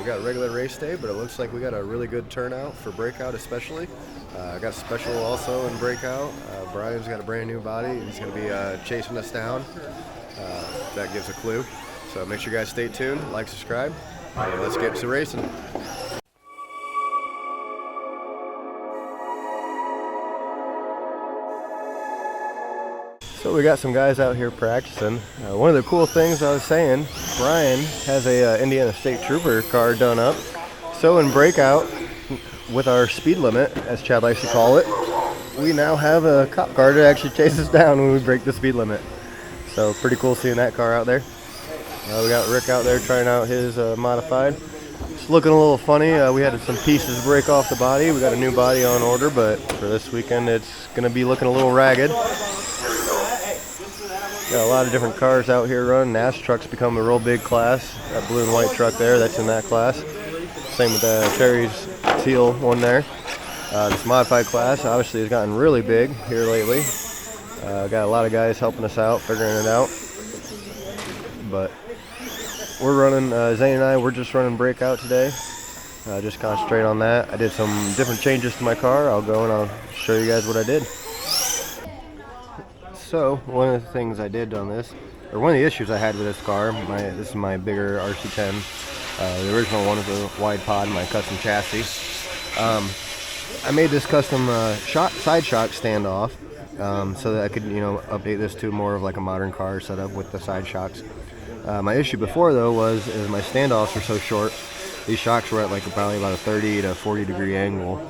got regular race day, but it looks like we got a really good turnout for Breakout especially. I got special also in Breakout. Bryan's got a brand new body. He's going to be chasing us down. That gives a clue. So make sure you guys stay tuned, like, subscribe, and let's get to racing. So we got some guys out here practicing. One of the cool things I was saying, Bryan has a Indiana State Trooper car done up. So in Breakout, with our speed limit, as Chad likes to call it, we now have a cop car to actually chase us down when we break the speed limit. So pretty cool seeing that car out there. We got Rick out there trying out his modified. It's looking a little funny. We had some pieces break off the body. We got a new body on order, but for this weekend it's going to be looking a little ragged. Got a lot of different cars out here running. NAS truck's become a real big class. That blue and white truck there, that's in that class. Same with the Cherry's teal one there. This modified class obviously has gotten really big here lately. Got a lot of guys helping us out, figuring it out. But we're running, Zane and I, we're just running Breakout today. Just concentrate on that. I did some different changes to my car. I'll go and I'll show you guys what I did. So one of the things I did on this, or one of the issues I had with this car, this is my bigger RC10, the original one with a wide pod, my custom chassis. I made this custom side shock standoff so that I could, update this to more of like a modern car setup with the side shocks. My issue before though was my standoffs were so short. These shocks were at like probably about a 30 to 40 degree angle.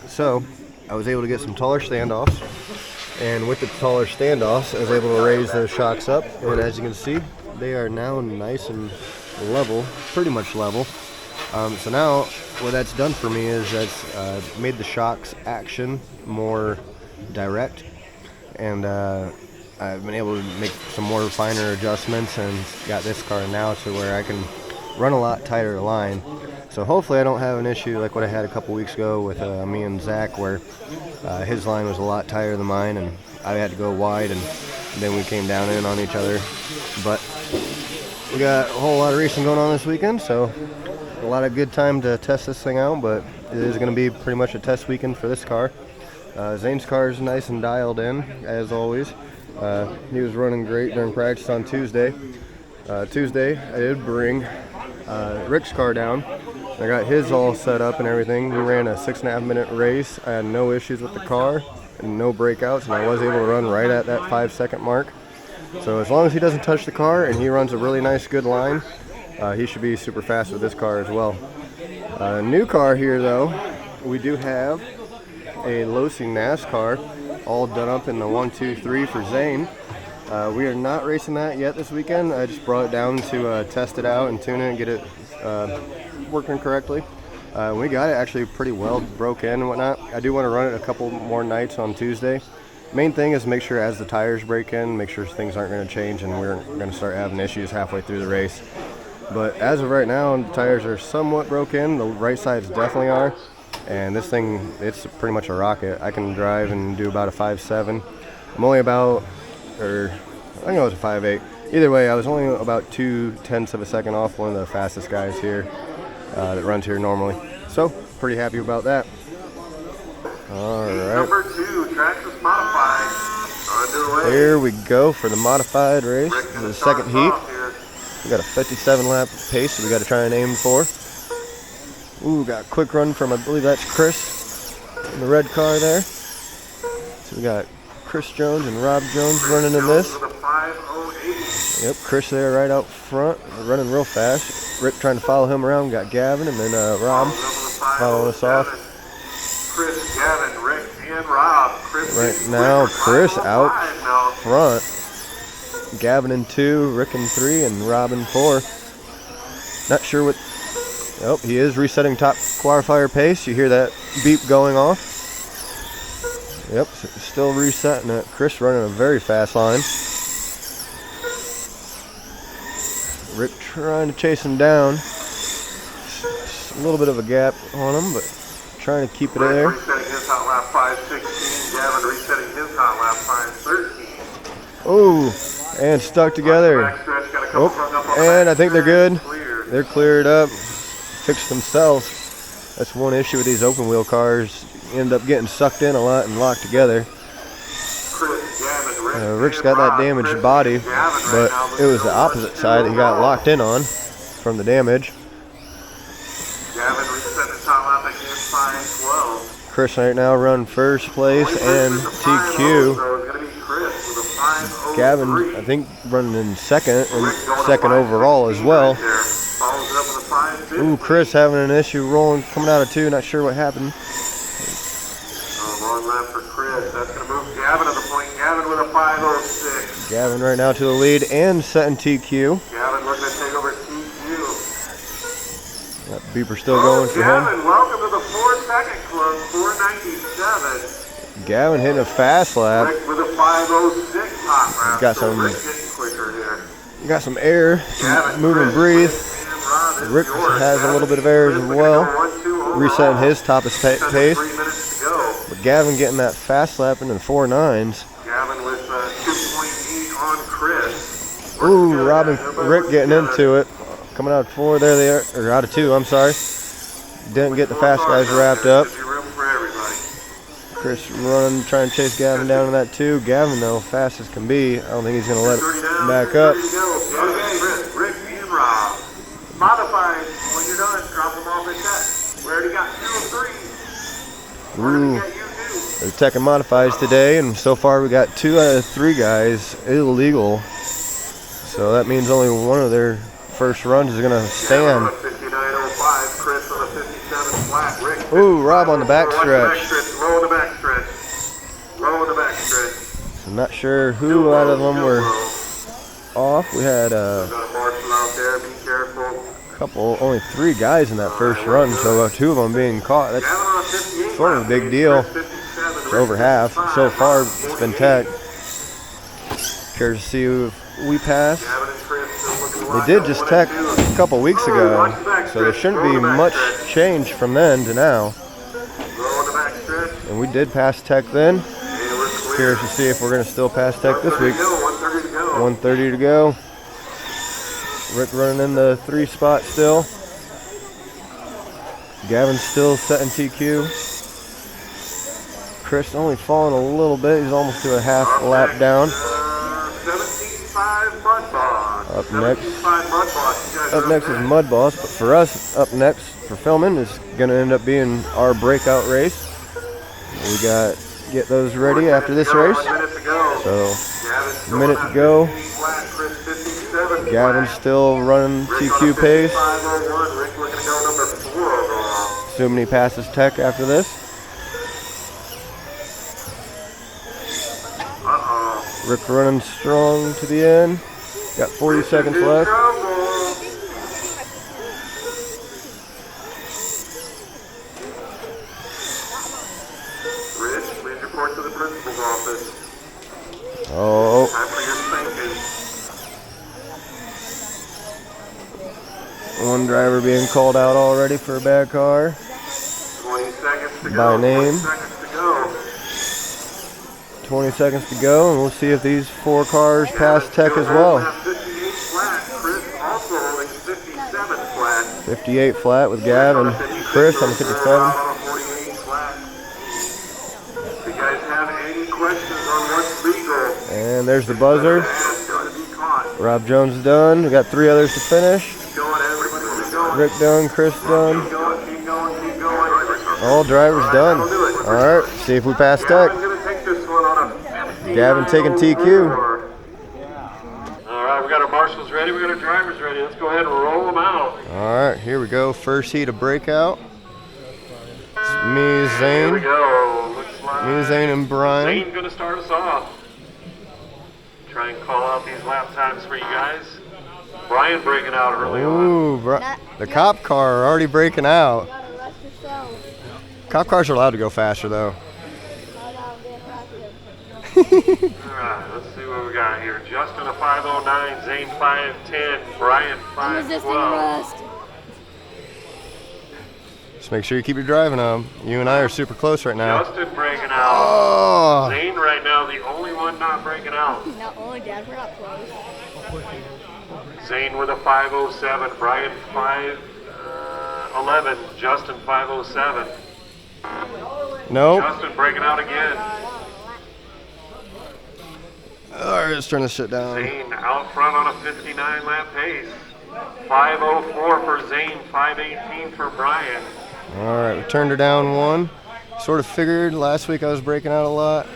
So I was able to get some taller standoffs. And with the taller standoffs, I was able to raise those shocks up, and as you can see, they are now nice and level, pretty much level. So now, what that's done for me is that's made the shocks action more direct, and I've been able to make some more finer adjustments, and got this car now to where I can run a lot tighter line. So hopefully I don't have an issue like what I had a couple weeks ago with me and Zach, where his line was a lot tighter than mine and I had to go wide, and then we came down in on each other. But we got a whole lot of racing going on this weekend, so a lot of good time to test this thing out, but it is going to be pretty much a test weekend for this car. Zane's car is nice and dialed in, as always. He was running great during practice on Tuesday. Tuesday I did bring Rick's car down. I got his all set up and everything. We ran a 6.5 minute race. I had no issues with the car and no breakouts, and I was able to run right at that 5-second mark. So as long as he doesn't touch the car and he runs a really nice good line, he should be super fast with this car as well. New car here though, we do have a Losi NASCAR all done up in the 1, 2, 3 for Zane. We are not racing that yet this weekend. I just brought it down to test it out and tune it and get it working correctly. We got it actually pretty well broke in and whatnot. I do want to run it a couple more nights on Tuesday. Main thing is make sure as the tires break in, make sure things aren't going to change and we're going to start having issues halfway through the race. But as of right now, the tires are somewhat broke in. The right sides definitely are. And this thing, it's pretty much a rocket. I can drive and do about a 5.7. I'm only about, or I think it was a 5.8. Either way, I was only about 0.2 of a second off one of the fastest guys here that runs here normally. So, pretty happy about that. All right. Number 2, Traxxas modified. Underway. Here we go for the modified race. This is the second heat. We got a 57 lap pace that we got to try and aim for. Ooh, got a quick run from, I believe that's Chris in the red car there. So we got Chris Jones and Rob Jones running in this. Yep, Chris there right out front, running real fast. Rick trying to follow him around, got Gavin, and then Rob following us off. Chris, Gavin, Rick, and Rob. Right now, Chris out front. Gavin in 2, Rick in 3, and Rob in 4. Not sure what... Oh, he is resetting top qualifier pace. You hear that beep going off. Yep, still resetting it. Chris running a very fast line. Rick trying to chase him down. Just a little bit of a gap on him, but trying to keep it there. Rick resetting his hot lap 5.16. Gavin resetting his hot lap 5.13. Oh, and stuck together. Oh, and I think they're good. They're cleared up. fix themselves. That's one issue with these open wheel cars. You end up getting sucked in a lot and locked together. Rick's got that damaged body, but it was the opposite side that he got locked in on from the damage. Chris right now running first place and TQ. Gavin, I think, running in second and second overall as well. Ooh, Chris having an issue rolling, coming out of 2, not sure what happened. Long lap for Chris. That's going to move Gavin to the point. Gavin with a 5:06. Gavin right now to the lead and setting TQ. Gavin looking to take over TQ. That beeper still going for Gavin, him. welcome to the 4-second club, 4:97. Gavin hitting a fast lap. Rick with a 5:06 hot round. Got some, Rick getting quicker here. got some air, Gavin, move and breathe. Rick has a little bit of air as well, resetting his toughest pace. 3 minutes to go. But Gavin getting that fast lap into the 4.9s. Gavin with 2.8 on Chris. Ooh, Rick getting into it. Coming out of 4, there they are, or out of 2, I'm sorry. Didn't get the fast guys wrapped up. Chris running, trying to chase Gavin down in that 2. Gavin, though, fast as can be. I don't think he's going to let it back up. Rick and Rob. Modified. When you're done, drop them off at tech. We already got 2 of 3. Ooh, they're teching modifies today, and so far we got 2 out of 3 guys illegal. So that means only one of their first runs is going to stand. Ooh, Rob on the back stretch. Low on the back stretch. Low on the back stretch. I'm not sure who out of them were off. We had only 3 guys in that first run, so 2 of them being caught. That's sort of a big deal. It's over half. So far, it's been tech. Curious to see if we pass. They did just tech a couple weeks ago, so there shouldn't be much change from then to now. And we did pass tech then. Curious to see if we're going to still pass tech this week. 1:30 to go. Rick running in the 3 spot still. Gavin's still setting TQ. Chris only falling a little bit. He's almost to a half lap down. 75 Mud Boss. Up next is Mud Boss, but for us, up next for filming is going to end up being our breakout race. We got get those ready after this race. So, a minute to go. Gavin's still running TQ pace. Assuming he passes tech after this. Rick running strong to the end. Got 40 seconds left. Rich, please report to the principal's office. Oh. Time for your spanking. One driver being called out already for a bad car. 20 seconds to go. By name. 20 seconds to go. 20 seconds to go, and we'll see if these 4 cars pass tech as well. 58 flat. Chris also holding 57 flat. 58 flat with Gavin. Chris on the 57. 48 flat. If you guys have any questions on what's legal, And there's the buzzer. it's going to be caught. Rob Jones is done. We got 3 others to finish. Keep going, everybody. Keep going. Rick done, Chris done. Keep going, keep going, keep going. All drivers done. All right, see if we pass tech. Gavin's going to take this one on a 59. Gavin taking TQ. All right, we got our marshals ready. We got our drivers ready. Let's go ahead and roll them out. All right, here we go. First heat of breakout. It's me, Here we Zane. go. Looks like Me, Zane, and Bryan. Zane's going to start us off. Try and call out these lap times for you guys. Bryan breaking out early on. Ooh, the cop car already breaking out. Cop cars are allowed to go faster, though. All right, let's see what we got here. Justin a 509, Zane 510, Bryan 512. Just make sure you keep your driving on. You and I are super close right now. Justin breaking out. Oh! Zane right now the only one not breaking out. Not only Dad, we're not close. Zane with a 507, Bryan 5. 511, Justin 507. Nope. Justin breaking out again. Alright, let's turn this shit down. Zane out front on a 59 lap pace. 504 for Zane, 518 for Bryan. Alright, we turned her down one. Sort of figured last week I was breaking out a lot.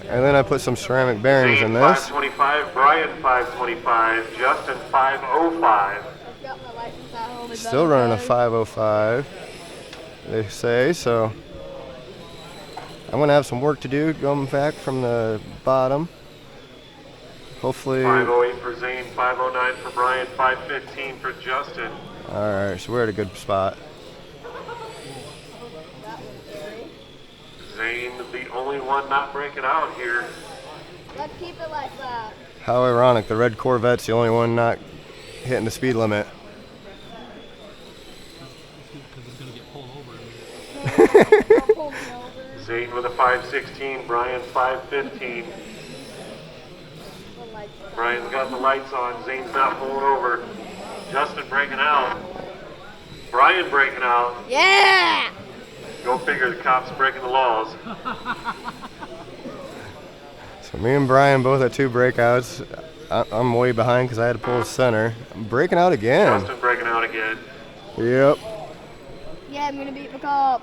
And then I put some ceramic bearings Zane in this. 525, Bryan 525, Justin 505. Still running a 505, they say, so I'm going to have some work to do going back from the bottom. Hopefully. 508 for Zane, 509 for Bryan, 515 for Justin. Alright, so we're at a good spot. Zane, the only one not breaking out here. Let's keep it like that. How ironic, the red Corvette's the only one not hitting the speed limit. Because it's going to get pulled over. Don't pull me over. Zane with a 516, Bryan 515. The lights are on. Bryan's got the lights on, Zane's not pulling over. Justin breaking out. Bryan breaking out. Yeah! Go figure, the cops breaking the laws. So me and Bryan both at 2 breakouts. I'm way behind because I had to pull the center. I'm breaking out again. Justin breaking out again. Yep. Yeah, I'm gonna beat the cop.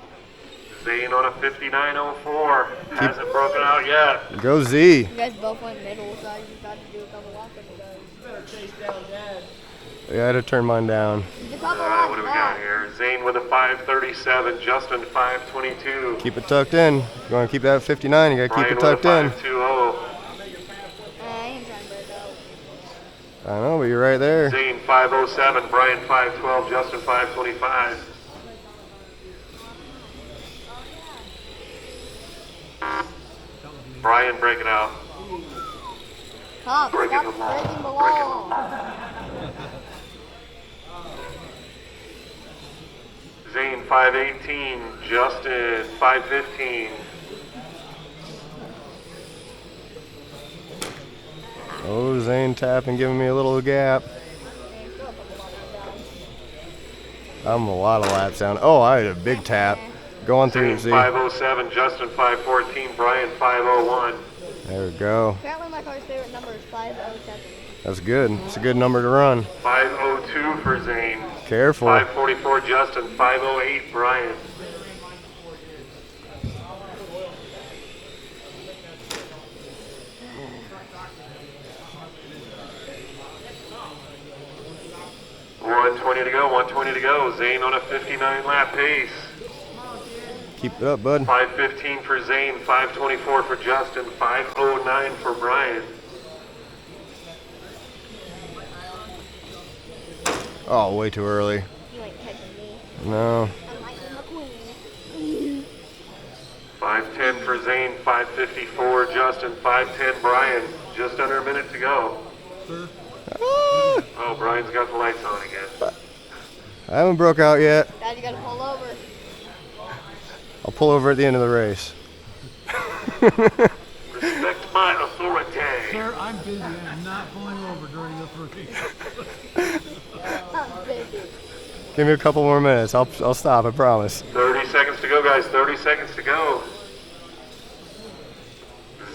Zane on a 59.04. Hasn't broken out yet. Go Z. You guys both went middle, so I just got to do a couple laps with you guys. Yeah, I had to turn mine down. The couple What do we got laps here? Zane with a 537, Justin 522. Keep it tucked in. You want to keep that 59, you got to keep Bryan it tucked with a in. 520. I ain't trying to break out. I know, but you're right there. Zane 507, Bryan 512, Justin 525. Bryan breaking out. Cop, Breaking stop the law. breaking the Breaking the law. Zane 518, Justin 515. Oh, Zane tapping, giving me a little gap. I'm a lot of laps down. Oh, I had a big tap. Going through Zane Z. 507, Justin 514, Bryan 501. There we go. Apparently my car's favorite number is 507. That's good. It's a good number to run. 502 for Zane. Careful. 544 Justin, 508 Bryan. $120 to go, 120 to go. Zane on a 59 lap pace. Keep it up, bud. 515 for Zane, 524 for Justin, 509 for Bryan. Oh, way too early. You ain't catching me. No. I'm like the queen. 510 for Zane, 554 Justin, 510 Bryan. Just under a minute to go. Ah, Oh, Bryan's got the lights on again. I haven't broke out yet. Dad, you gotta pull over. I'll pull over at the end of the race. Respect my authority. Sir, I'm busy. I'm not pulling over during this race. I'm busy. Give me a couple more minutes. I'll stop, I promise. 30 seconds to go, guys. 30 seconds to go.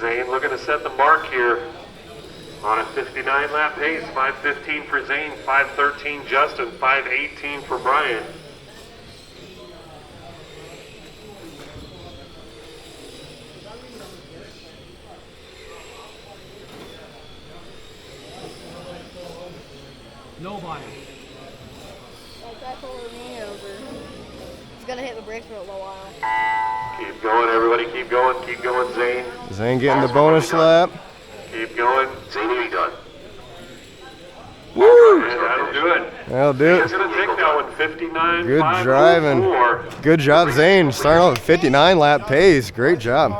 Zane looking to set the mark here. On a 59 lap pace, 515 for Zane, 513 Justin, 518 for Bryan. Nobody. Like that pulling me over. It's gonna hit the brakes for a little while. Keep going, everybody. Keep going, Zane. Zane getting the bonus lap. Keep going. Zane, you done. Woo! And that'll do it. That'll do It's it. going to take that one 59. Good driving. Good job, Zane. Starting off at 59 lap pace. Great job.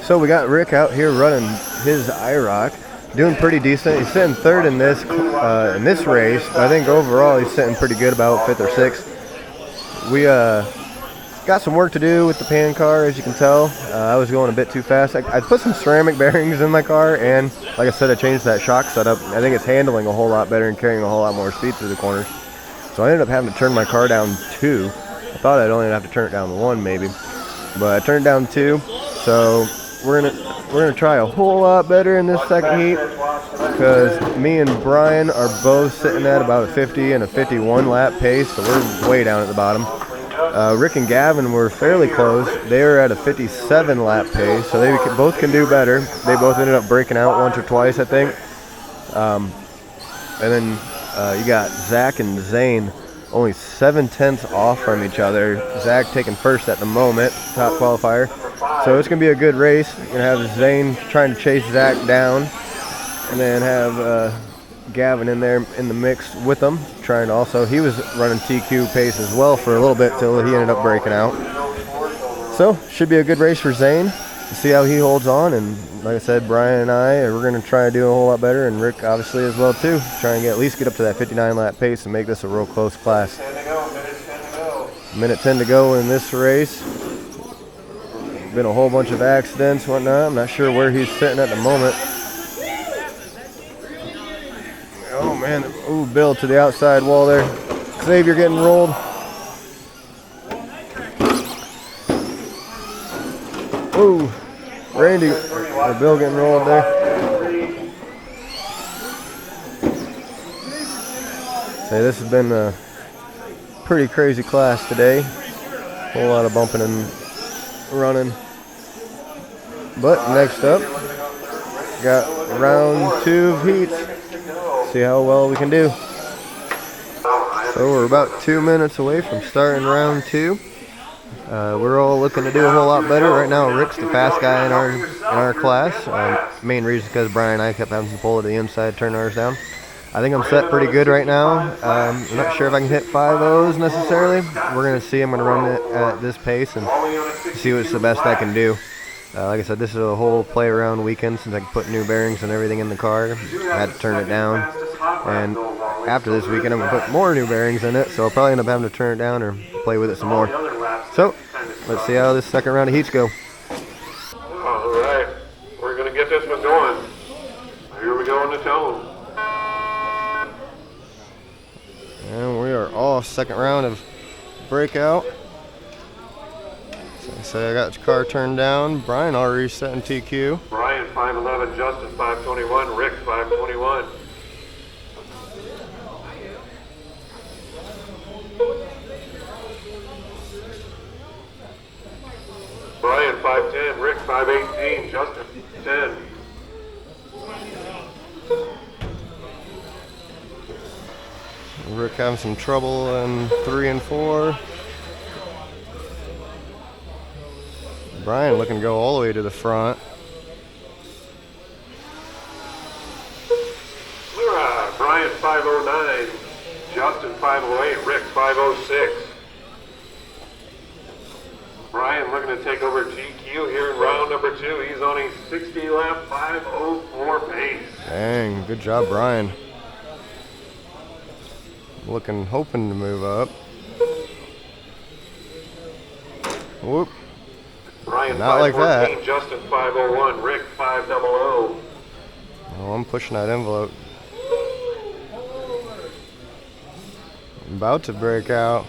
So we got Rick out here running his IROC. Doing pretty decent. He's sitting third in this race. But I think overall he's sitting pretty good, about 5th or 6th. We got some work to do with the pan car, as you can tell. I was going a bit too fast. I put some ceramic bearings in my car, and like I said, I changed that shock setup. I think it's handling a whole lot better and carrying a whole lot more speed through the corners. So I ended up having to turn my car down 2. I thought I'd only have to turn it down 1 maybe, but I turned it down 2. So we're gonna try a whole lot better in this second heat, because me and Bryan are both sitting at about a 50 and a 51 lap pace, so we're way down at the bottom. Rick and Gavin were fairly close. They were at a 57 lap pace, so they both can do better. They both ended up breaking out once or twice, I think. And then you got Zach and Zane, only 7/10 off from each other. Zach taking first at the moment, top qualifier. So it's going to be a good race. You're going to have Zane trying to chase Zach down, and then have Gavin in there in the mix with them, trying to also, he was running TQ pace as well for a little bit till he ended up breaking out. So should be a good race for Zane. See how he holds on, and like I said, Bryan and we're going to try to do a whole lot better, and Rick obviously as well too. Try and at least get up to that 59 lap pace and make this a real close class. Minute 10 to go in this race. Been a whole bunch of accidents, whatnot. I'm not sure where he's sitting at the moment. Oh man, ooh, Bill to the outside wall there. Xavier getting rolled. Ooh, Randy, or Bill getting rolled there. Say, this has been a pretty crazy class today. Whole lot of bumping and running. But next up, got round 2 of heats. See how well we can do. So we're about 2 minutes away from starting round 2. We're all looking to do a whole lot better. Right now, Rick's the fast guy in our class. Main reason because Bryan and I kept having to pull to the inside, turn ours down. I think I'm set pretty good right now. I'm not sure if I can hit 5.0s necessarily. We're going to see. I'm going to run it at this pace and see what's the best I can do. Like I said, this is a whole play around weekend since I can put new bearings and everything in the car. I had to turn it down. And after this weekend, I'm going to put more new bearings in it, so I'll probably end up having to turn it down or play with it some more. So, let's see how this second round of heats go. All right, we're going to get this one going. Here we go in the tone. And we are off second round of Breakout. So I got the car turned down. Bryan already set in TQ. Bryan 511, Justin 521, Rick 521. Bryan 510, Rick 518, Justin 10. Rick having some trouble in 3 and 4. Bryan looking to go all the way to the front. Bryan 509, Justin 508, Rick 506. Bryan looking to take over GQ here in round number 2. He's on a 60 lap 504 pace. Dang, good job, Bryan. Hoping to move up. Whoop. Bryan Not like that. Justin 501, Rick 500. Oh, I'm pushing that envelope. I'm about to break out.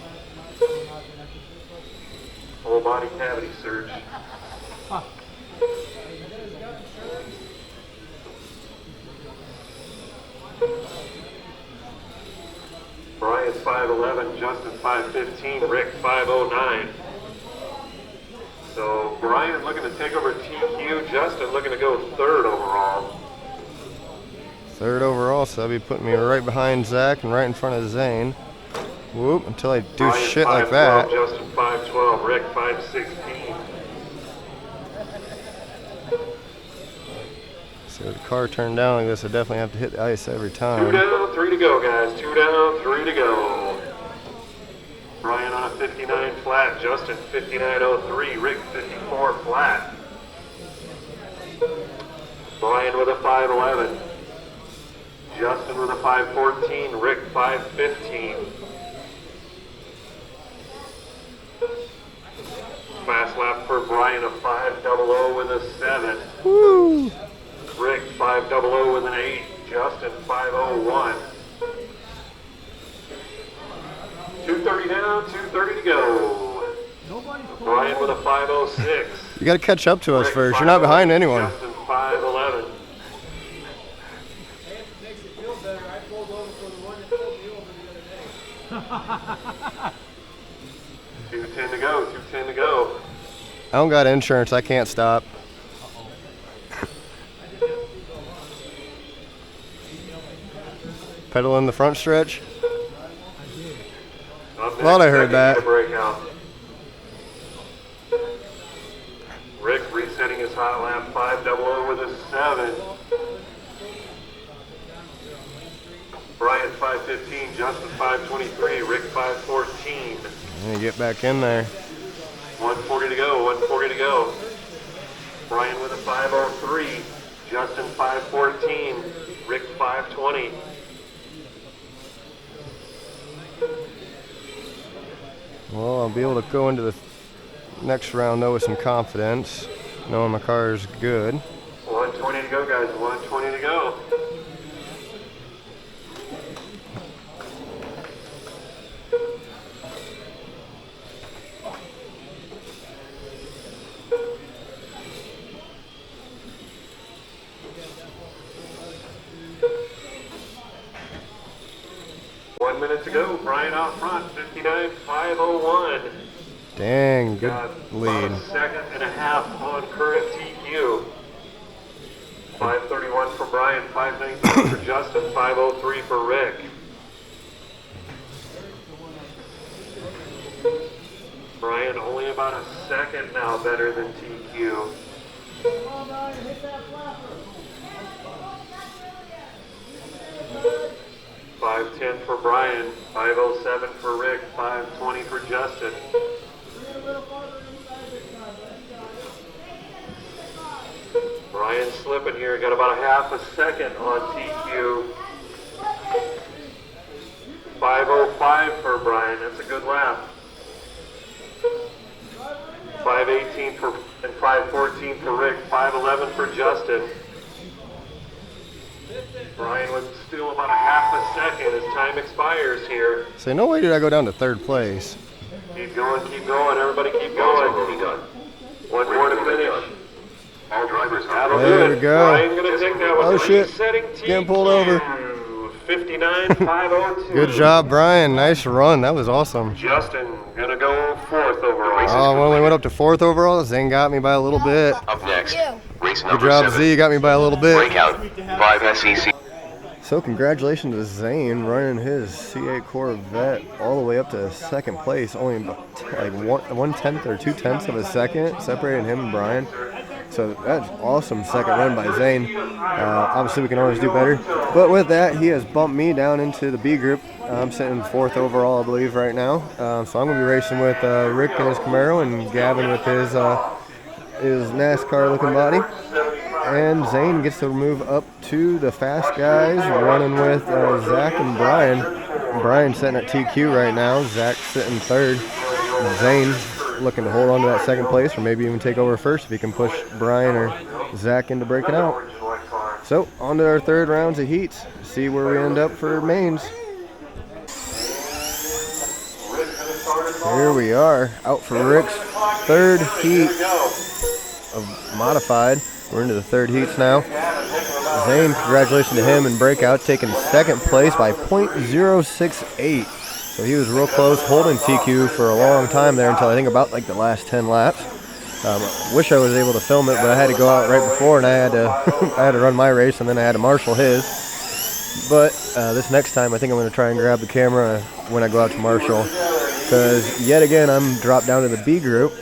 Full body cavity search. Bryan 511, Justin 515, Rick 509. So Bryan looking to take over TQ, Justin looking to go 3rd overall. 3rd overall, so that'll be putting me right behind Zach and right in front of Zane. Whoop, until I do Bryan shit like that. Justin 512, Rick 516. So the car turned down like this, I definitely have to hit the ice every 2 time. down, 3 to go, guys. 2 down, 3 to go. Bryan on a 59 flat, Justin 59.03, Rick 54 flat. Bryan with a 511. Justin with a 514, Rick 515. Fast lap for Bryan, a 500 with a 7. Woo! Rick 500 with an 8. Justin 501. 2:30 down, 2:30 to go. Nobody's pulling Bryan over. with a 5:06. You got to catch up to us Rick, first. You're not behind anyone. Justin 5:11. Makes it feel better. I pulled over for the one that pulled me over the other day. 2:10 to go, 2:10 to go. I don't got insurance. I can't stop. Pedal in the front stretch. Up Thought I next, heard that. second Breakout. Rick resetting his hot lap, 5:00 with a 7. Bryan 5:15, Justin 5:23, Rick 5:14. And get back in there. 1:40 to go, 1:40 to go. Bryan with a 5:03, Justin 5:14, Rick 5:20. Well, I'll be able to go into the next round though with some confidence, knowing my car is good. 1:20 to go, guys, 1:20 to go. One minute to go. Bryan out front, 59.501. Dang, good Got lead. about a second and a half on current TQ. 5:31 for Bryan, 5:19 for Justin, 5:03 for Rick. Bryan only about a second now better than TQ. 5:10 for Bryan, 5:07 for Rick, 5:20 for Justin. Bryan slipping here, got about a half a second on TQ. 5:05 for Bryan, that's a good lap. 5:18 for and 5:14 for Rick, 5:11 for Justin. Bryan with still about a half a second as time expires here. Say, no way did I go down to third place. Keep going, everybody keep going. One more to finish. All drivers That'll do There it. we go. Bryan gonna take that one. Oh, shit. Resetting Getting pulled over. 59.502. Good job, Bryan. Nice run. That was awesome. Justin gonna go fourth overall. Oh, when we went up to fourth overall, Zane got me by a little bit. Up next, You. race Good number job, 7. Z. You got me by a little bit. Breakout, 5 SEC. So congratulations to Zane running his C8 Corvette all the way up to second place, only about like 1/10 or 2/10 of a second separating him and Bryan. So that's awesome second run by Zane. Obviously we can always do better, but with that he has bumped me down into the B group. I'm sitting fourth overall, I believe, right now. So I'm gonna be racing with Rick in his Camaro and Gavin with his NASCAR looking body. And Zane gets to move up to the fast guys, running with Zach and Bryan. Bryan's sitting at TQ right now. Zach's sitting third. Zane looking to hold on to that second place, or maybe even take over first if he can push Bryan or Zach into breaking out. So on to our third rounds of heats. See where we end up for mains. Here we are, out for Rick's third heat of modified. We're into the third heats now. Zane, congratulations to him and Breakout, taking second place by .068. So he was real close, holding TQ for a long time there until I think about like the last 10 laps. Wish I was able to film it, but I had to go out right before and I had to I had to run my race and then I had to marshal his. But this next time I think I'm going to try and grab the camera when I go out to marshal, because yet again I'm dropped down to the B group.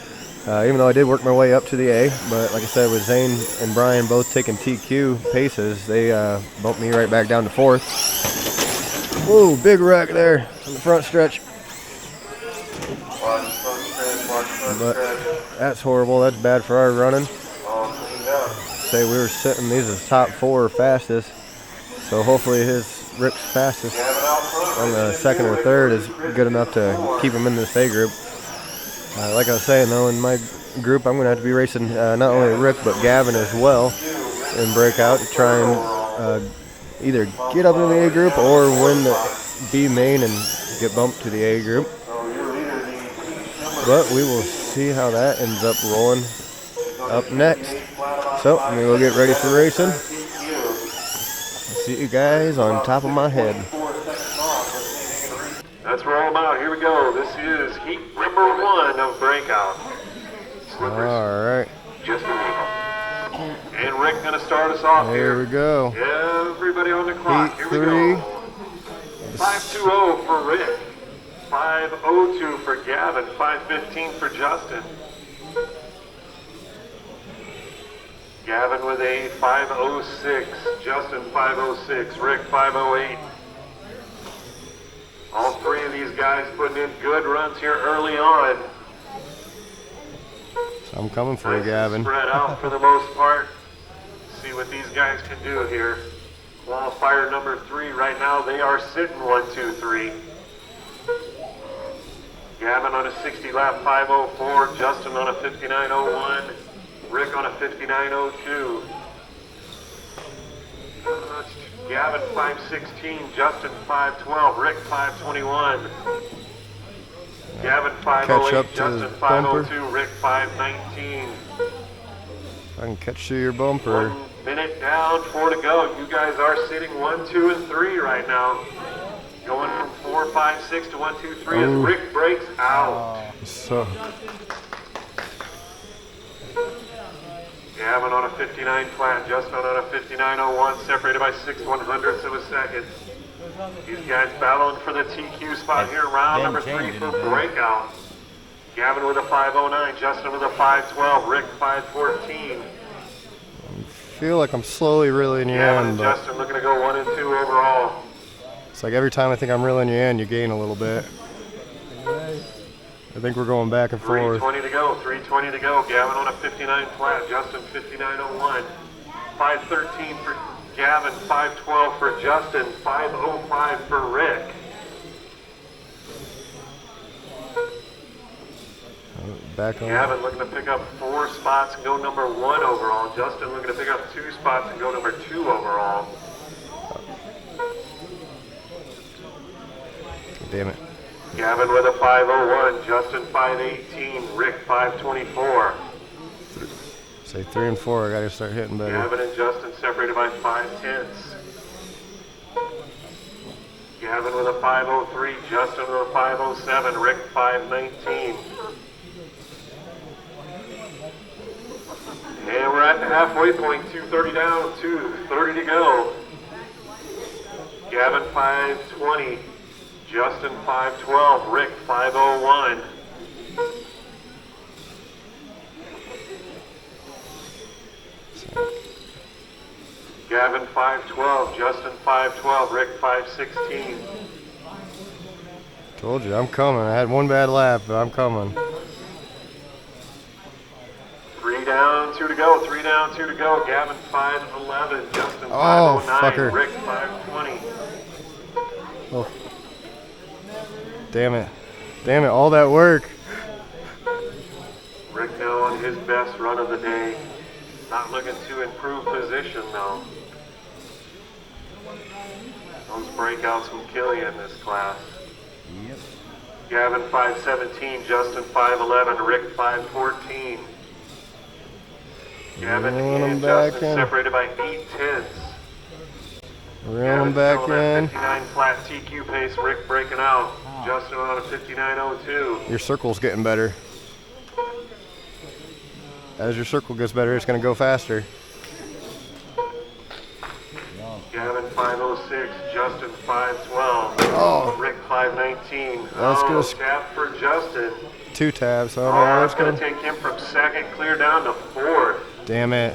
Even though I did work my way up to the A, but like I said, with Zane and Bryan both taking TQ paces, they bumped me right back down to fourth. Whoa, big wreck there on the front stretch. But that's horrible. That's bad for our running. Say we were sitting these as top 4 fastest, so hopefully Rick's fastest on the second or third is good enough to keep him in this A group. Like I was saying though, in my group I'm going to have to be racing not only Rick but Gavin as well in Breakout to try and either get up in the A group or win the B main and get bumped to the A group. But we will see how that ends up rolling up next. So I'm gonna go get ready for racing. See you guys on top of my head. Let's roll them out. Here we go. This is heat number 1 of Breakout. Slippers. All right. Just a week. And Rick gonna start us off here. Here we go. Everybody on the clock. Heat Here we 3. go. 520 for Rick. 502 for Gavin. 515 for Justin. Gavin with a 506. Justin 506. Rick 508. All three of these guys putting in good runs here early on. So I'm coming for you, Nice Gavin. Spread out for the most part. See what these guys can do here. Qualifier number 3 right now. They are sitting 1, 2, 3. Gavin on a 60 lap 504. Justin on a 5901. Rick on a 5902. Gavin 516. Justin 512. Rick 521. Gavin Catch 508. up to Justin the bumper. 502. Rick 519. I can catch through your bumper. 1 minute down, 4 to go. You guys are sitting 1, 2, and 3 right now. Going from 4, 5, 6 to 1, 2, 3 as Rick breaks out. So Gavin on a 59 flat, Justin on a 5901, separated by 6/100ths of a second. These guys battling for the TQ spot here, round number 3 for Breakout. Gavin with a 509, Justin with a 512, Rick 514. feel like I'm slowly reeling you Gavin in, and but Justin looking to go 1 and 2 overall. it's like every time I think I'm reeling you in, you gain a little bit. I think we're going back and forth. 3:20 to go, 3:20 to go. Gavin on a 59 flat, Justin 5901. 513 for Gavin, 512 for Justin, 505 for Rick. Back on. Gavin looking to pick up 4 spots and go number 1 overall. Justin looking to pick up 2 spots and go number 2 overall. Damn it. Gavin with a 501, Justin 518, Rick 524. Say 3 and 4. I gotta start hitting better. Gavin and Justin separated by 5/10. Gavin with a 503, Justin with a 507, Rick 519. And we're at the halfway point, 230 down, 230 to go. Gavin 520, Justin 512, Rick 501. Gavin 512, Justin 512, Rick 516. Told you, I'm coming. I had one bad lap, but I'm coming. 3 down, 2 to go, 3 down, 2 to go. Gavin 511, Justin Oh, 509, fucker. Rick 520. Oh. Damn it. Damn it, all that work. Rick now on his best run of the day. Not looking to improve position though. Those breakouts will kill you in this class. Yep. Gavin 517, Justin 511, Rick 514. Gavin Reeling 'em and back Justin in. separated by 8/10. Reel them back still on that in. 59 flat TQ pace, Rick breaking out. Justin on a 5902. Your circle's getting better. As your circle gets better, it's going to go faster. Gavin 506, Justin 512. Oh. Rick 519. Let's go. Tap for Justin. 2 tabs. I don't Oh, know where that's it's going going. to take him from second clear down to 4th. Damn it.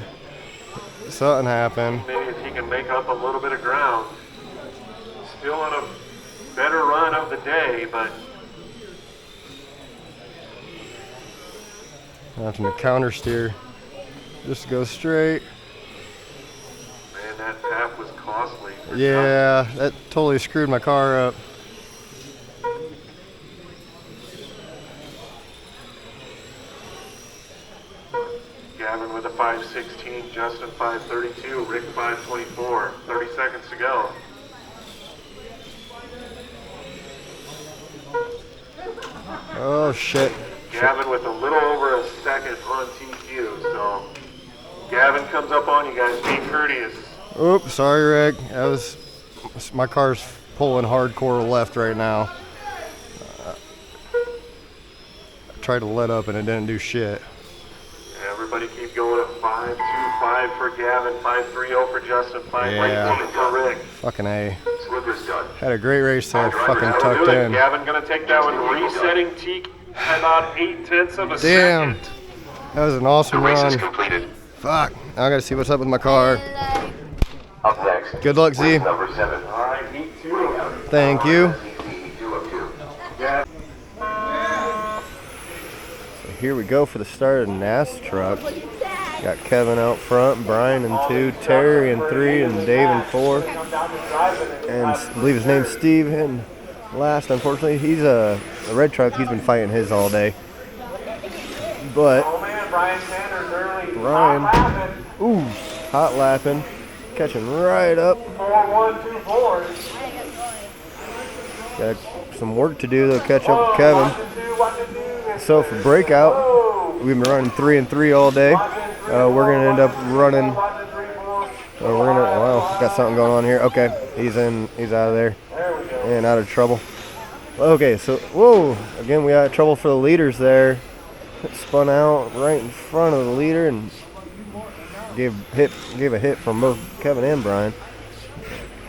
Something happened. Maybe if he can make up a little bit of ground. Still on a better run of the day, but Having to counter steer. Just go straight. man, that tap was costly. for Yeah, that totally screwed my car up. Gavin with a 516, Justin 532, Rick 524. 30 seconds to go. Oh shit. Gavin with a little over a second on TQ. So Gavin comes up on you guys. Be courteous. Oops, sorry, Rick. My car's pulling hardcore left right now. I tried to let up and it didn't do shit. Everybody keep going at 5-2-5 for Gavin, 5-3-0 for Justin, 5-1 for Rick. Fucking A. Slipper's done. Had a great race there, fucking tucked in. Gavin gonna take that one, resetting Teak at about 0.8 of a Damn. second. That was an awesome run. Completed. Fuck. Now I gotta see what's up with my car. Up next. Good luck, Z. Number 7. All right, heat 2. Thank you. Yeah. So here we go for the start of the NAS truck. Got Kevin out front, Bryan in 2, Terry in 3, and Dave in 4. And I believe his name's Steve in last, unfortunately. He's a red truck. He's been fighting his all day. But Bryan, ooh, hot lapping, catching right up. 4-1-2-4. Got some work to do to catch up with Kevin. So for Breakout, we've been running 3 and 3 all day. We're gonna end up running. Wow, got something going on here. Okay, he's out of there, and out of trouble. Okay, so whoa, again we got trouble for the leaders there. Spun out right in front of the leader and gave a hit from both Kevin and Bryan.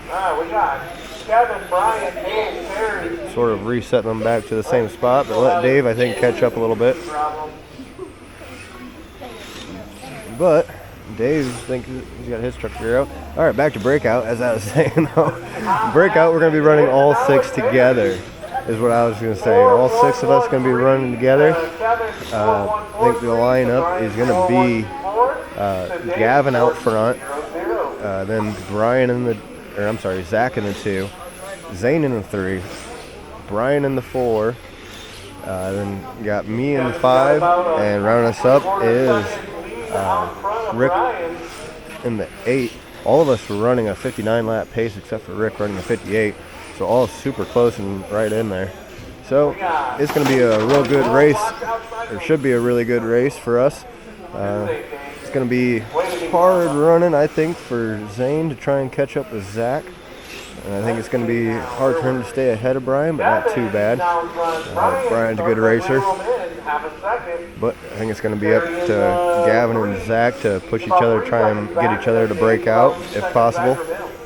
We got Kevin, Bryan, Dave, Terry. Sort of resetting them back to the same spot, but let Dave, I think, catch up a little bit. But Dave thinks he's got his truck figured out. All right, back to Breakout. As I was saying, though, Breakout, we're going to be running all 6 together, is what I was going to say. All 6 of us going to be running together. I think the lineup is going to be Gavin out front, then Bryan Zach in the 2, Zane in the 3, Bryan in the 4, then you got me in the 5, and rounding us up is Rick in the 8. All of us were running a 59 lap pace except for Rick running a 58, so all super close and right in there. So it's going to be a real good race, or should be a really good race for us. It's going to be hard running, I think, for Zane to try and catch up with Zach. And I think it's going to be hard for him to stay ahead of Bryan, but not too bad. Bryan's a good racer. But I think it's going to be up to Gavin and Zach to push each other, try and get each other to break out if possible.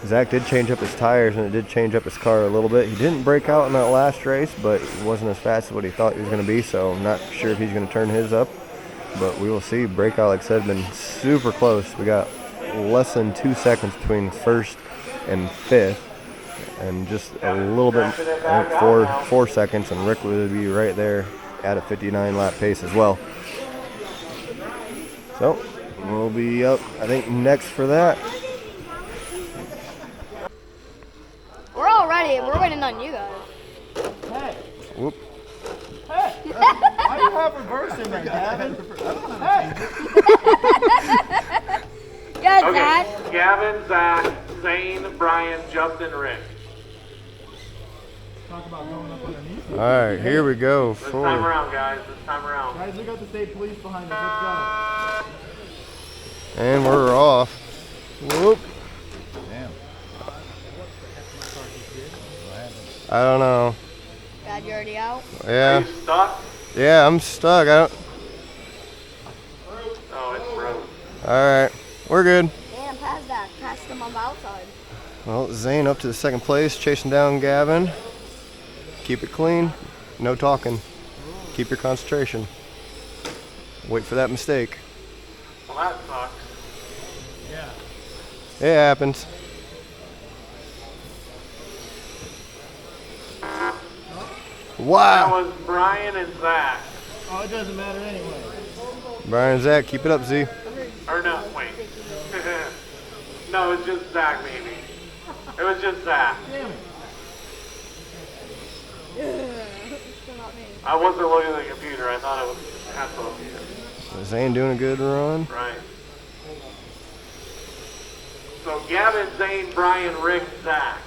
Zach did change up his tires and it did change up his car a little bit. He didn't break out in that last race, but he wasn't as fast as what he thought he was going to be, so I'm not sure if he's going to turn his up. But we will see. Breakout, like I said, been super close. We got less than 2 seconds between first and fifth, and just a little bit, I think 4 seconds, and Rick would be right there at a 59 lap pace as well. So we'll be up, I think, next for that. We're all ready. We're waiting on you guys. Hey, Whoop. hey, why do you have reverse in there, Gavin? Hey, Good, Okay, Zach. Gavin, Zach, Zane, Bryan, Justin, Rick. talk about going up underneath. All right, here we go. This time around, guys. This time around. Guys, we got the state police behind us. And we're off. Whoop. Damn. I don't know. Dad, you already out? Are Yeah. you stuck? Yeah, I'm stuck. Oh, it's broke. All right, we're good. Damn, pass that. Pass them on the outside. Well, Zane up to the second place, chasing down Gavin. Keep it clean. No talking. Keep your concentration. Wait for that mistake. Well, that sucks. Yeah. It happens. That Wow. was Bryan and Zach. Oh, it doesn't matter anyway. Bryan and Zach, keep it up, Z. Or no, wait. No, it was just Zach, maybe. It was just Zach. Damn it. Still not me. I wasn't looking at the computer. I thought it was Hasbro. Zane doing a good run. Right. So Gavin, Zane, Bryan, Rick, Zach.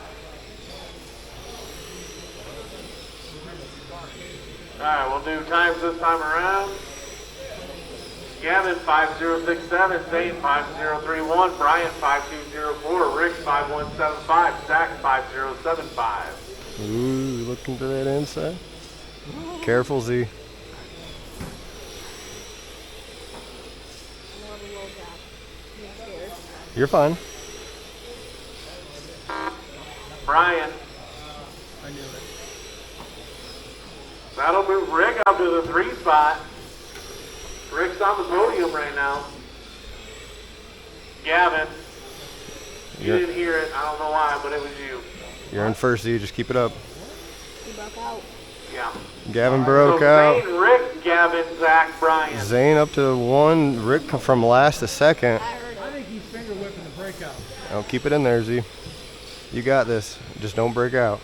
Alright, we'll do times this time around. Gavin 5067, Zane 5031, Bryan 5204, Rick 5175, Zach 5075. Ooh, looking to that inside. Careful, Z. You're fine. Bryan. I knew it. That'll move Rick up to the 3 spot. Rick's on the podium right now. Gavin. You didn't hear it. I don't know why, but it was you. You're in first, Z. Just keep it up. He broke out. Yeah. Gavin broke out. Zane, Rick, Gavin, Zach, Bryan. Zane up to 1. Rick from last to second. I heard I it. think he's finger whipping the breakout. Oh, keep it in there, Z. You got this. Just don't break out.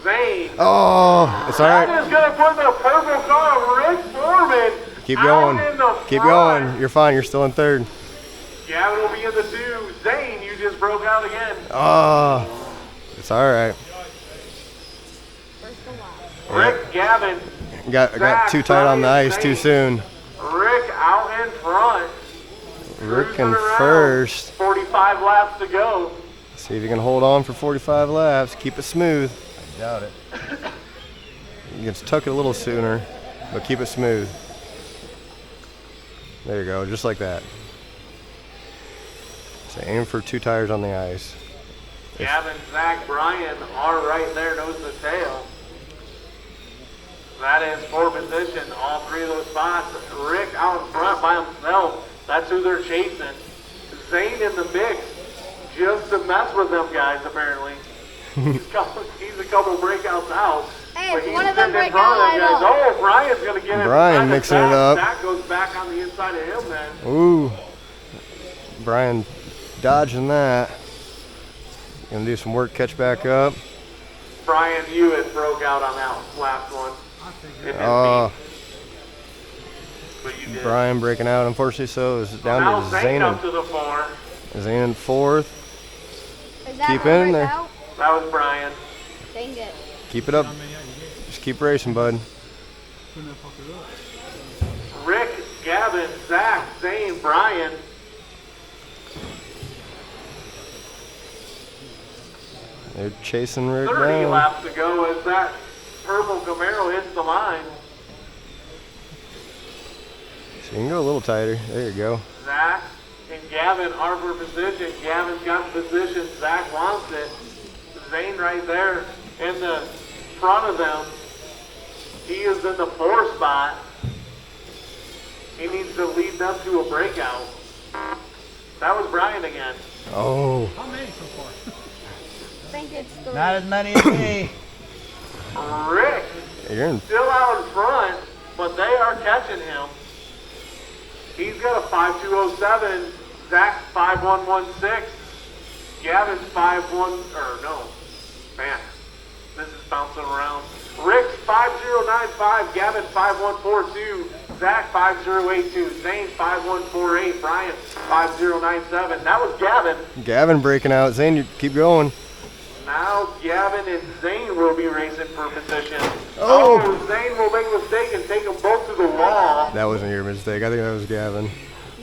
Zane. Oh, it's all That right. is going to put the purple car of Rick Foreman Keep out going. in the Keep front. going. You're fine. You're still in third. Gavin will be in the 2. Zane, you just broke out again. Oh, it's all right. First to last. Rick, Gavin, Got too tight on the ice too soon. Rick out in front. Rick Cruising in around. first. 45 laps to go. See if you can hold on for 45 laps. Keep it smooth. I doubt it. You can tuck it a little sooner, but keep it smooth. There you go, just like that. So aim for 2 tires on the ice. Gavin, Zach, Bryan are right there, nose to tail. That is 4 position, all 3 of those spots. Rick out in front by himself. That's who they're chasing. Zane in the mix, just to mess with them guys, apparently. He's a couple breakouts out. Hey, but if he's one of them sitting in break front out, of them I guys. know. Oh, Bryan's going to get it. Bryan mixing it up. That goes back on the inside of him then. Ooh. Bryan dodging that. Gonna do some work, catch back up. Bryan, you had broke out on that last one. I figured. It didn't Oh, beat, but you did. Bryan breaking out, unfortunately, so it's down Now to Zane Zane. up to the 4. Zane in 4th. Is that Keep one in break there. out? That was Bryan. Dang it. Keep it up. Just keep racing, bud. Couldn't have fucked it up. Rick, Gavin, Zach, Zane, Bryan. They're chasing Rick 30 down. laps to go as that purple Camaro hits the line. So you can go a little tighter. There you go. Zach and Gavin are for position. Gavin's got the position. Zach wants it. Zane right there in the front of them. He is in the 4 spot. He needs to lead them to a breakout. That was Bryan again. Oh, How many so far? I think it's 3. Not as many as me. Rick you're in. still out in front, but they are catching him. He's got a 5207. Zach 5116. Gavin's 51, or no, man, this is bouncing around. Rick's 5095, Gavin 5142, Zach 5082, Zane 5148, Bryan 5097. That was Gavin. Gavin breaking out. Zane, you keep going. Now Gavin and Zane will be racing for position. Oh. Zane will make a mistake and take them both to the wall. That wasn't your mistake. I think that was Gavin.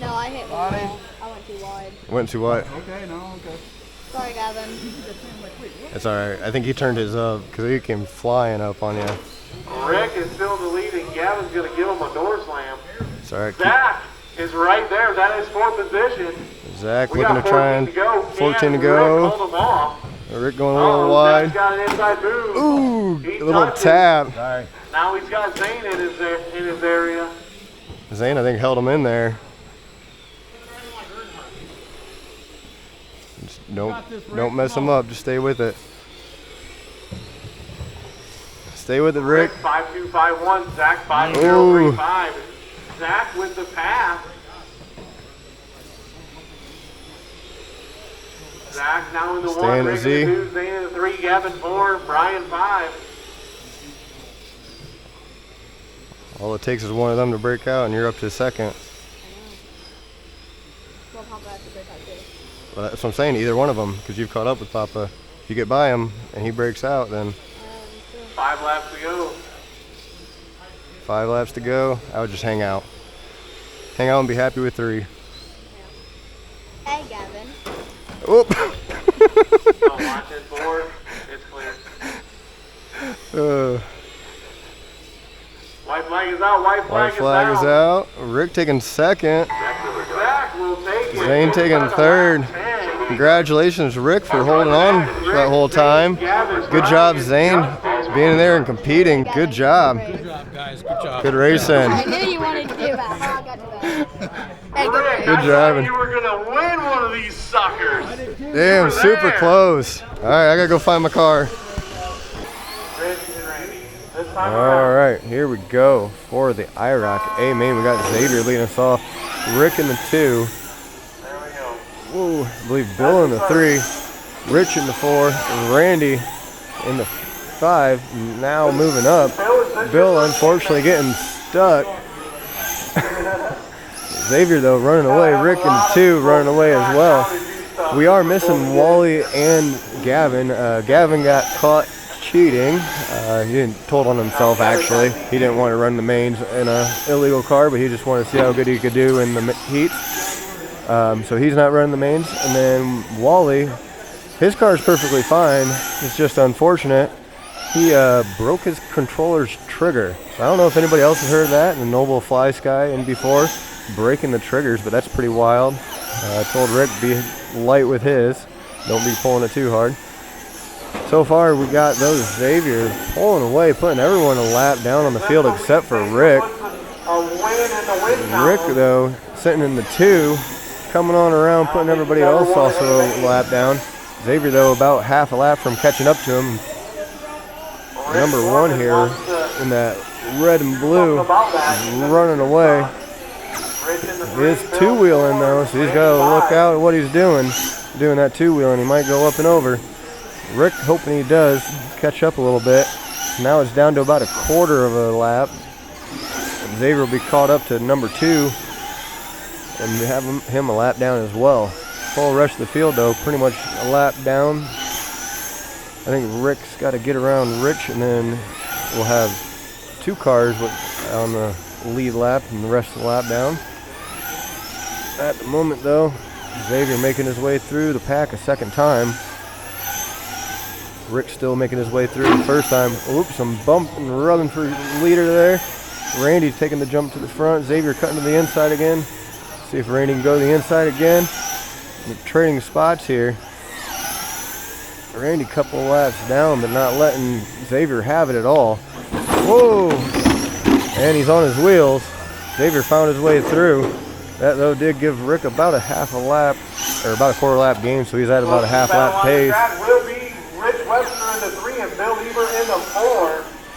No, I hit the wall. I went too wide. Went to what? Okay, no, okay. Sorry, Gavin. That's all right. I think he turned his up because he came flying up on you. Rick is still in the lead and Gavin's going to give him a door slam. It's all right. Zach is right there. That is 4th position. Zach We looking got to try 14 and to go. 14 to Can Rick go. hold him off? Rick going a little Zach's wide. got an inside move. Ooh, He a little touches. tap. Sorry. Now he's got Zane in his area. Zane, I think, held him in there. Just don't mess him up. Just stay with it. Stay with it, Rick. 5251, Zach 5035. Zach with the pass. Zach now in the Staying 1, at Rick Z. in the 2, Zane in the 3, Gavin 4, Bryan 5. All it takes is one of them to break out, and you're up to second. Well, Papa has to break out too. Well, that's what I'm saying. Either one of them, because you've caught up with Papa. If you get by him and he breaks out, then 5 laps to go. 5 laps to go. I would just hang out. Hang out and be happy with 3. Hey, Gavin. Oop. Don't watch it, board. It's clear. White flag is out. White White flag flag is out. Rick taking second. Zach will take it. Zane taking third. Congratulations, Rick, for holding on that whole time. Good job, Zane, being in there and competing. Good job. Good job, guys. Good job. Good racing. I knew you wanted to do that. I got to that. Hey, good Rick, Good I job. thought you were gonna win one of these suckers. Damn, super close. All right, I gotta go find my car. Rich and Randy. This time All around. right, here we go for the IROC A main. We got Xavier leading us off. Rick in the 2. There we go. Whoa, I believe Bill in the 3. Rich in the 4. And Randy in the 5. Now moving up. Bill unfortunately getting stuck. Xavier though running away. Rick in the 2 running away as well. We are missing Wally and Gavin. Gavin got caught cheating. He didn't told on himself actually. He didn't want to run the mains in a illegal car, but he just wanted to see how good he could do in the heats. So he's not running the mains. And then Wally, his car is perfectly fine. It's just unfortunate. He broke his controller's trigger. I don't know if anybody else has heard that. The Noble Fly Sky in before breaking the triggers, but that's pretty wild. I told Rick be light with his. Don't be pulling it too hard. So far we got those Xavier pulling away, putting everyone a lap down on the field except for Rick. Rick though sitting in the 2, coming on around, putting everybody else also a lap down. Xavier though about half a lap from catching up to him. Number 1 here in that red and blue is running away. He is 2-wheeling though, so he's got to look out at what he's doing. Doing that 2-wheeling, he might go up and over. Rick hoping he does catch up a little bit. Now it's down to about a quarter of a lap. And Xavier will be caught up to number 2 and have him a lap down as well. Full rest of the field though, pretty much a lap down. I think Rick's got to get around Rich, and then we'll have 2 cars on the lead lap and the rest of the lap down. At the moment though, Xavier making his way through the pack a second time. Rick still making his way through the first time. Oops, some bump and rubbing for leader there. Randy's taking the jump to the front. Xavier cutting to the inside again. See if Randy can go to the inside again. We're trading spots here. Randy couple laps down, but not letting Xavier have it at all. Whoa! And he's on his wheels. Xavier found his way through. That though did give Rick about a half a lap, or about a quarter lap game, so he's at about a half lap pace. That will be Rich Webster in the 3 and Bill Eber in the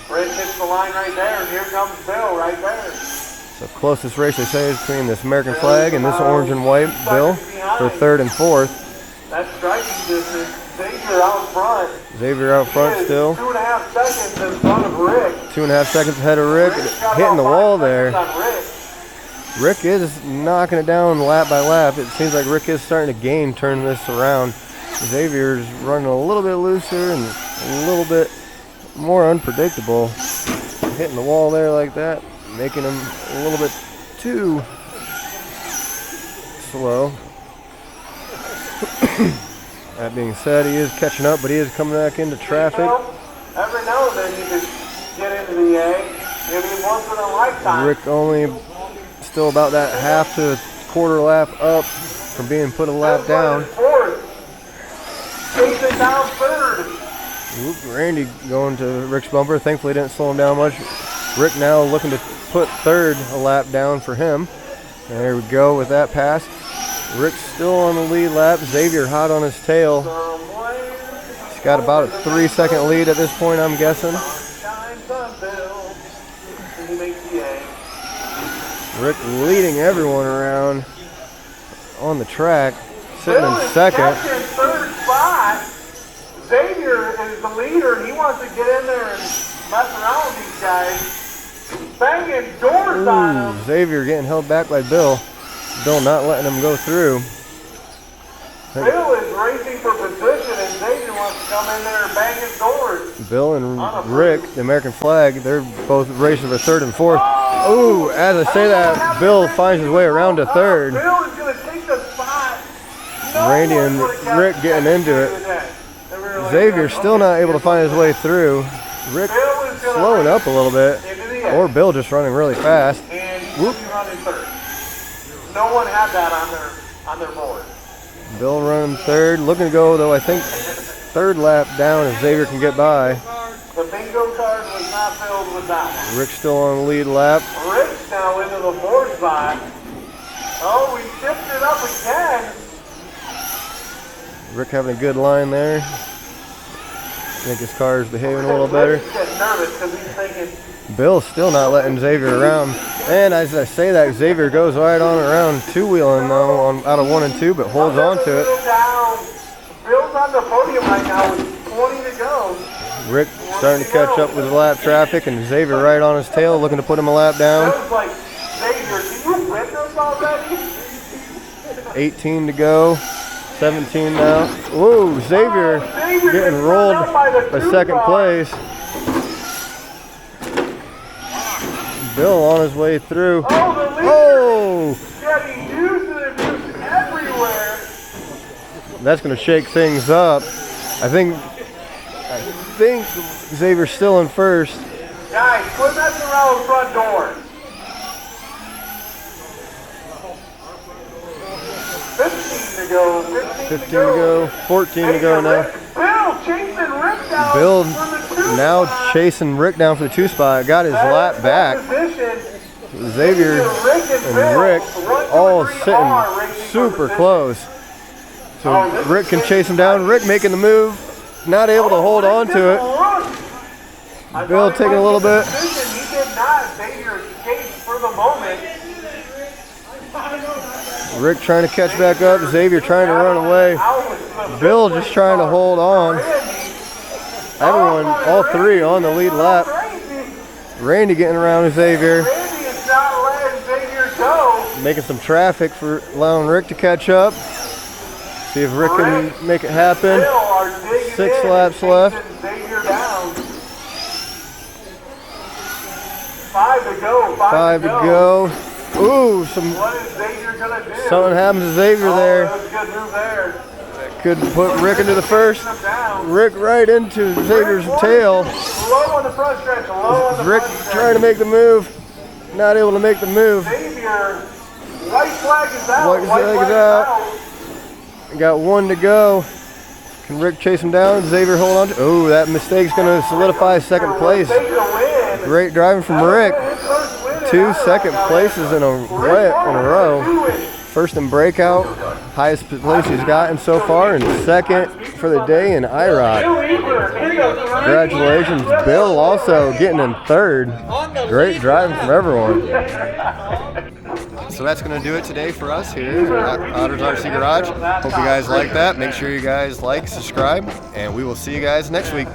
4. Rich hits the line right there, and here comes Bill right there. So closest race they say is between this American flag and this orange and white. Bill for 3rd and 4th. That's striking distance. Xavier out front. Xavier out front still. 2.5 seconds in front of Rick. 2.5 seconds ahead of Rick. Hitting the wall there. Rick is knocking it down lap by lap. It seems like Rick is starting to gain, turn this around. Xavier's running a little bit looser and a little bit more unpredictable. Hitting the wall there like that, making him a little bit too slow. That being said, he is catching up, but he is coming back into traffic. Every now and then you can get into the A. Maybe once in a lifetime. Rick only still about that half to quarter lap up from being put a lap down. Chasing down 3rd. Oop, Randy going to Rick's bumper. Thankfully didn't slow him down much. Rick now looking to put 3rd a lap down for him. There we go with that pass. Rick's still on the lead lap. Xavier hot on his tail. He's got about a 3-second lead at this point, I'm guessing. Rick leading everyone around on the track, sitting in 2nd. Captain 3rd spot. Xavier is the leader, and he wants to get in there and mess around with these guys. Banging doors on him. Xavier getting held back by Bill. Bill not letting him go through. Bill is racing for position, and Xavier wants to come in there and bang his doors. Bill and Rick, the American flag, they're both racing for third and fourth. Ooh, as I say that, Bill finds his way around to third. Bill is going to take the spot. Randy and Rick getting into it. Xavier's still not able to find his way through. Rick slowing up a little bit, or Bill just running really fast. And he's running third. No one had that on their board. Bill running third, looking to go though, I think third lap down if Xavier can get by. The bingo card was not filled with that one. Rick's still on the lead lap. Rick's now into the fourth spot. Oh, we shifted up again. Rick having a good line there. I think his car is behaving a little better. Rick's getting nervous because he's thinking, Bill's still not letting Xavier around. And as I say that, Xavier goes right on around two-wheeling though, out of 1 and 2, but holds on to it. Bill's on the podium right now with 20 to go. Rick starting to catch up with the lap traffic, and Xavier right on his tail, looking to put him a lap down. Bill's like, Xavier, can you win this already? 18 to go, 17 now. Whoa, Xavier getting rolled by second place. Bill on his way through. Oh, the leader! Oh! Getting used and abused everywhere. That's going to shake things up. I think Xavier's still in first. Guys, quit messing around with front doors. 15 to go. 15 to go, 14 to go now. Bill chasing Rick down. Bill for the 2 now spot. chasing Rick down for the 2 spot. Got his lap back. Position. Xavier and Rick all sitting super close. So Rick can chase him down. Rick making the move. Not able to hold on to it. Bill taking a little bit. He did not. Xavier escaped for the moment. Rick trying to catch back up. Xavier trying to run away. Bill just trying to hold on. Everyone, all three on the lead lap. Randy getting around Xavier. Randy is not letting Xavier go. Making some traffic for allowing Rick to catch up. See if Rick can make it happen. 6 laps left. Xavier down. 5 to go. 5 to go. Ooh, What is Xavier gonna do? something happens to Xavier there. That was a good move there. Could put Rick into the first. Him down. Rick right into Xavier's tail. Low on the front stretch. Low on the Rick front stretch. trying to make the move. Not able to make the move. Xavier, white flag is out. White flag is out. Got 1 to go. Can Rick chase him down? Xavier hold on to. Oh, that mistake's going to solidify second place. Great driving from Rick. 2 second places in a row. First in Breakout, highest place he's gotten so far, and second for the day in IROC. Congratulations, Bill also getting in third. Great driving from everyone. So that's going to do it today for us here at Otters RC Garage. Hope you guys like that. Make sure you guys like, subscribe, and we will see you guys next week.